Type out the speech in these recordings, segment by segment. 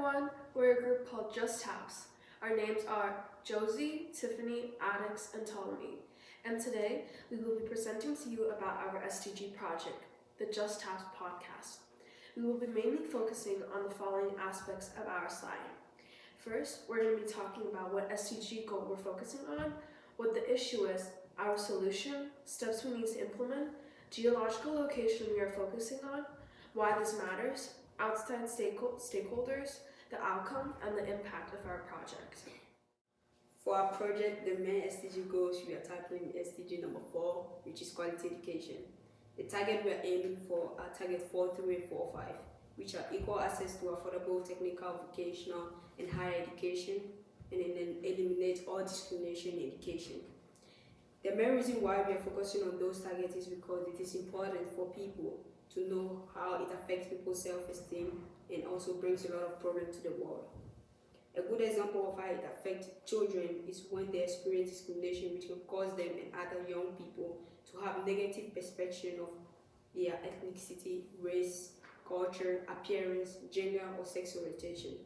everyone, we're a group called Just TAPs. Our names are Josie, Tiffany, Addix, and Ptolemy. And today, we will be presenting to you about our SDG project, the Just TAPs podcast. We will be mainly focusing on the following aspects of our slide. First, we're going to be talking about what SDG goal we're focusing on, what the issue is, our solution, steps we need to implement, geological location we are focusing on, why this matters, outside stakeholders, the outcome, and the impact of our project. For our project, the main SDG goals we are tackling SDG number 4, which is quality education. The target we are aiming for are target 4, 3, and 4, 5, which are equal access to affordable technical, vocational, and higher education, and then eliminate all discrimination in education. The main reason why we are focusing on those targets is because it is important for people to know how it affects people's self-esteem and also brings a lot of problems to the world. A good example of how it affects children is when they experience discrimination, which can cause them and other young people to have negative perception of their ethnicity, race, culture, appearance, gender, or sexual orientation.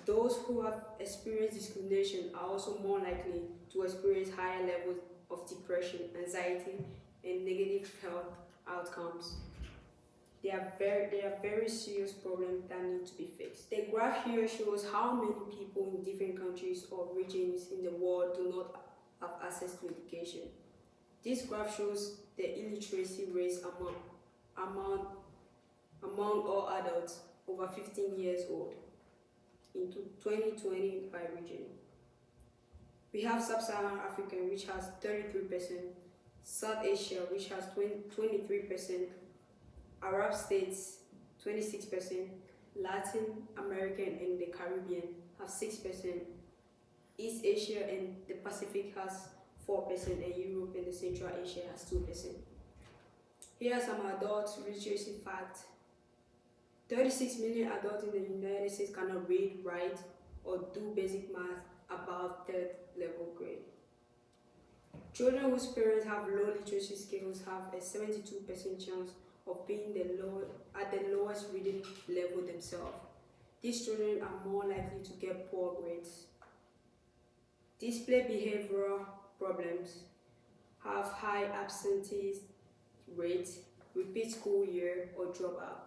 Those who have experienced discrimination are also more likely to experience higher levels of depression, anxiety, and negative health outcomes. They are very serious problems that need to be fixed. The graph here shows how many people in different countries or regions in the world do not have access to education. This graph shows the illiteracy rates among all adults over 15 years old into 2020 by region. We have Sub-Saharan Africa, which has 33%, South Asia, which has 23%, Arab states 26%, Latin American and the Caribbean have 6%, East Asia and the Pacific has 4%, and Europe and the Central Asia has 2%. Here are some adult literacy facts. 36 million adults in the United States cannot read, write, or do basic math above 3rd level grade. Children whose parents have low literacy skills have a 72% chance of being at the lowest reading level themselves. These children are more likely to get poor grades, display behavioral problems, have high absentee rates, repeat school year, or drop out.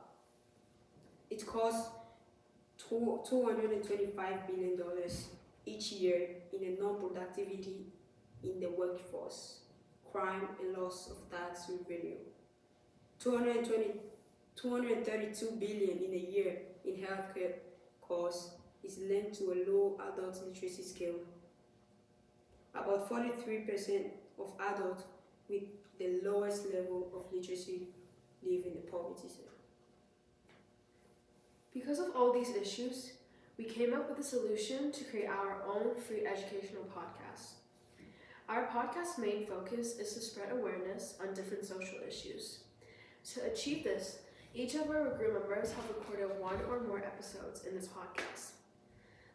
It costs $225 billion each year in a non-productivity in the workforce, crime, and loss of tax revenue. $232 billion in a year in healthcare costs is linked to a low adult literacy skill. About 43% of adults with the lowest level of literacy live in the poverty zone. Because of all these issues, we came up with a solution to create our own free educational podcast. Our podcast's main focus is to spread awareness on different social issues. To achieve this, each of our group members have recorded 1 or more episodes in this podcast.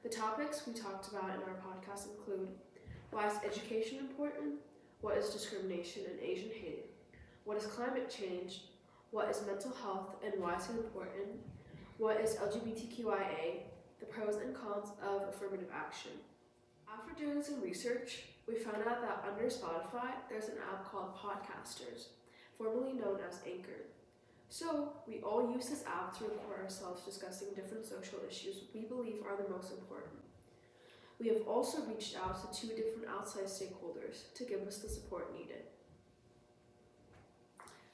The topics we talked about in our podcast include: why is education important? What is discrimination and Asian hate? What is climate change? What is mental health and why is it important? What is LGBTQIA? The pros and cons of affirmative action. After doing some research, we found out that under Spotify, there's an app called Podcasters, formerly known as Anchor. So we all use this app to record ourselves discussing different social issues we believe are the most important. We have also reached out to 2 different outside stakeholders to give us the support needed.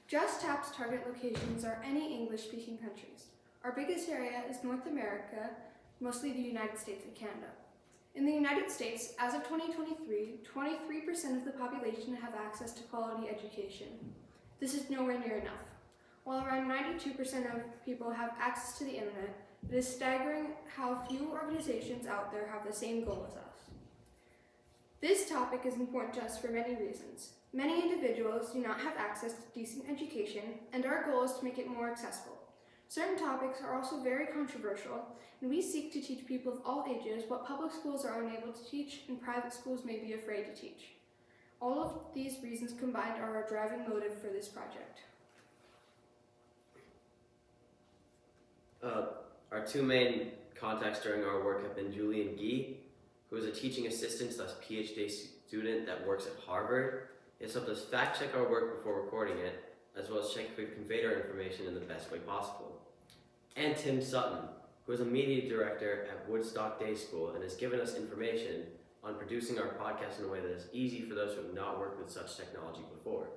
Just TAP's target locations are any English-speaking countries. Our biggest area is North America, mostly the United States and Canada. In the United States, as of 2023, 23% of the population have access to quality education. This is nowhere near enough. While around 92% of people have access to the internet, it is staggering how few organizations out there have the same goal as us. This topic is important to us for many reasons. Many individuals do not have access to decent education, and our goal is to make it more accessible. Certain topics are also very controversial, and we seek to teach people of all ages what public schools are unable to teach and private schools may be afraid to teach. All of these reasons combined are our driving motive for this project. Our two main contacts during our work have been Julie and Guy, who is a teaching assistant / PhD student that works at Harvard. He has helped us fact check our work before recording it, as well as check if we've conveyed our information in the best way possible. And Tim Sutton, who is a media director at Woodstock Day School and has given us information on producing our podcast in a way that is easy for those who have not worked with such technology before.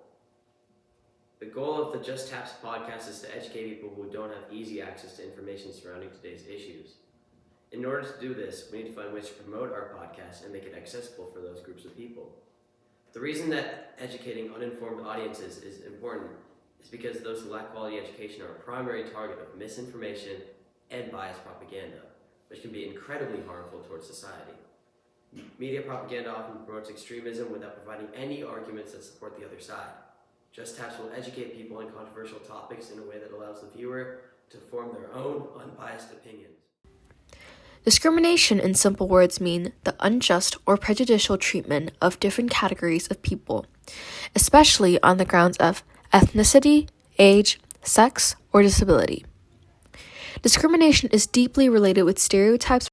The goal of the Just TAPs podcast is to educate people who don't have easy access to information surrounding today's issues. In order to do this, we need to find ways to promote our podcast and make it accessible for those groups of people. The reason that educating uninformed audiences is important is because those who lack quality education are a primary target of misinformation and biased propaganda, which can be incredibly harmful towards society. Media propaganda often promotes extremism without providing any arguments that support the other side. Just TAPs will educate people on controversial topics in a way that allows the viewer to form their own unbiased opinions. Discrimination, in simple words, mean the unjust or prejudicial treatment of different categories of people, especially on the grounds of ethnicity, age, sex, or disability. Discrimination is deeply related with stereotypes